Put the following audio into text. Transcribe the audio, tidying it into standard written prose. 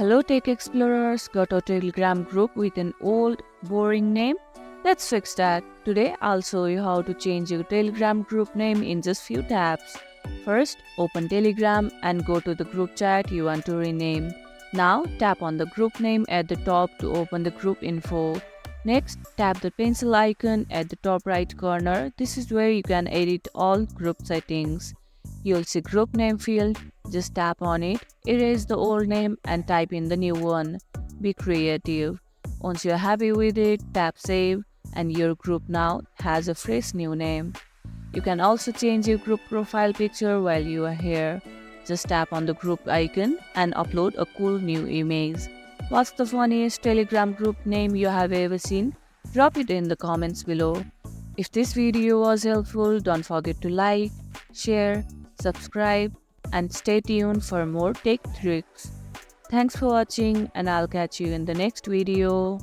Hello Tech Explorers, got a Telegram group with an old, boring name? Let's fix that. Today I'll show you how to change your Telegram group name in just few taps. First, open Telegram and go to the group chat you want to rename. Now tap on the group name at the top to open the group info. Next, tap the pencil icon at the top right corner. This is where you can edit all group settings. You'll see group name field. Just tap on it, erase the old name and type in the new one. Be creative. Once you're happy with it, tap save and your group now has a fresh new name. You can also change your group profile picture while you are here. Just tap on the group icon and upload a cool new image. What's the funniest Telegram group name you have ever seen? Drop it in the comments below. If this video was helpful, don't forget to like, share, subscribe, and stay tuned for more tech tricks. Thanks for watching and I'll catch you in the next video.